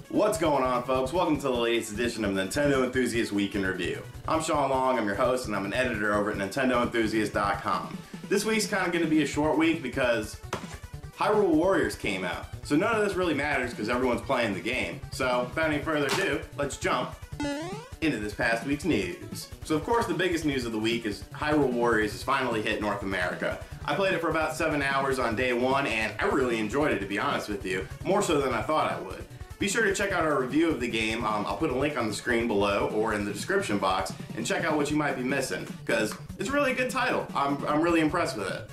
What's going on, folks? Welcome to the latest edition of Nintendo Enthusiast Week in Review. I'm Shawn Long, I'm your host, and I'm an editor over at NintendoEnthusiast.com. This week's kind of going to be a short week because Hyrule Warriors came out. So none of this really matters because everyone's playing the game. So without any further ado, let's jump into this past week's news. So of course the biggest news of the week is Hyrule Warriors has finally hit North America. I played it for about 7 hours on day one and I really enjoyed it, to be honest with you. More so than I thought I would. Be sure to check out our review of the game. I'll put a link on the screen below or in the description box and check out what you might be missing because it's really a good title. I'm really impressed with it.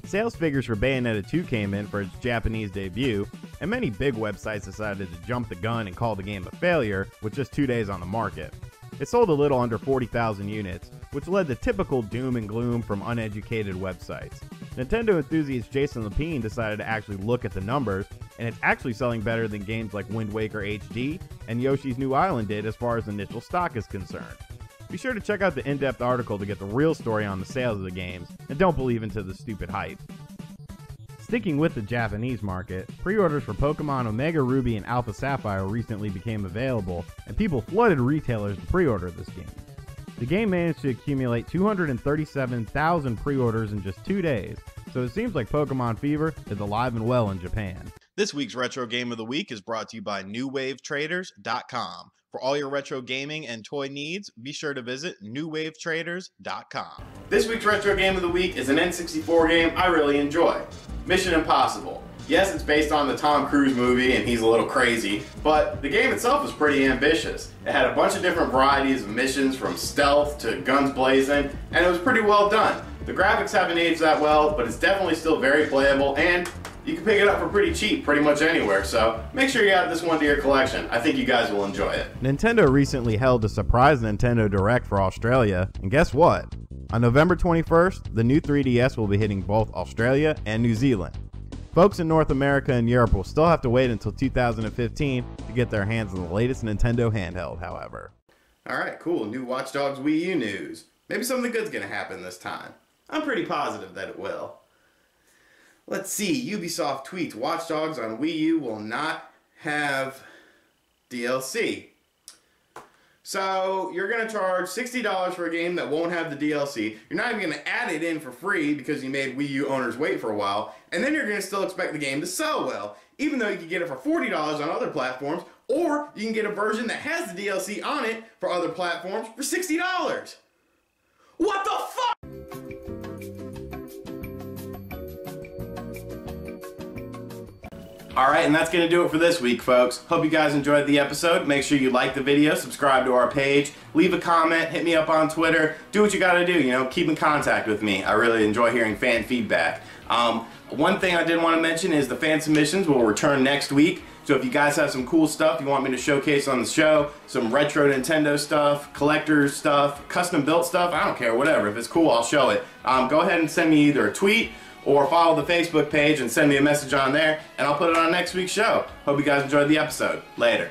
Sales figures for Bayonetta 2 came in for its Japanese debut, and many big websites decided to jump the gun and call the game a failure with just 2 days on the market. It sold a little under 40,000 units, which led to typical doom and gloom from uneducated websites. Nintendo enthusiast Jason Lapine decided to actually look at the numbers, and it's actually selling better than games like Wind Waker HD and Yoshi's New Island did as far as initial stock is concerned. Be sure to check out the in-depth article to get the real story on the sales of the games, and don't believe into the stupid hype. Sticking with the Japanese market, pre-orders for Pokemon Omega Ruby and Alpha Sapphire recently became available, and people flooded retailers to pre-order this game. The game managed to accumulate 237,000 pre-orders in just 2 days, so it seems like Pokemon fever is alive and well in Japan. This week's Retro Game of the Week is brought to you by NewWaveTraders.com. For all your retro gaming and toy needs, be sure to visit NewWaveTraders.com. This week's Retro Game of the Week is an N64 game I really enjoy. Mission Impossible. Yes, it's based on the Tom Cruise movie and he's a little crazy, but the game itself was pretty ambitious. It had a bunch of different varieties of missions from stealth to guns blazing, and it was pretty well done. The graphics haven't aged that well, but it's definitely still very playable, and you can pick it up for pretty cheap pretty much anywhere, so make sure you add this one to your collection. I think you guys will enjoy it. Nintendo recently held a surprise Nintendo Direct for Australia, and guess what? On November 21st, the new 3DS will be hitting both Australia and New Zealand. Folks in North America and Europe will still have to wait until 2015 to get their hands on the latest Nintendo handheld, however. Alright, cool. New Watch Dogs Wii U news. Maybe something good's gonna happen this time. I'm pretty positive that it will. Let's see, Ubisoft tweets, Watch Dogs on Wii U will not have DLC. So, you're going to charge $60 for a game that won't have the DLC. You're not even going to add it in for free because you made Wii U owners wait for a while. And then you're going to still expect the game to sell well, even though you can get it for $40 on other platforms, or you can get a version that has the DLC on it for other platforms for $60. What the fuck? Alright, and that's going to do it for this week, folks. Hope you guys enjoyed the episode. Make sure you like the video, subscribe to our page, leave a comment, hit me up on Twitter. Do what you got to do, you know, keep in contact with me. I really enjoy hearing fan feedback. One thing I did want to mention is the fan submissions will return next week. So if you guys have some cool stuff you want me to showcase on the show, some retro Nintendo stuff, collector's stuff, custom built stuff, I don't care, whatever. If it's cool, I'll show it. Go ahead and send me either a tweet or follow the Facebook page and send me a message on there, and I'll put it on next week's show. Hope you guys enjoyed the episode. Later.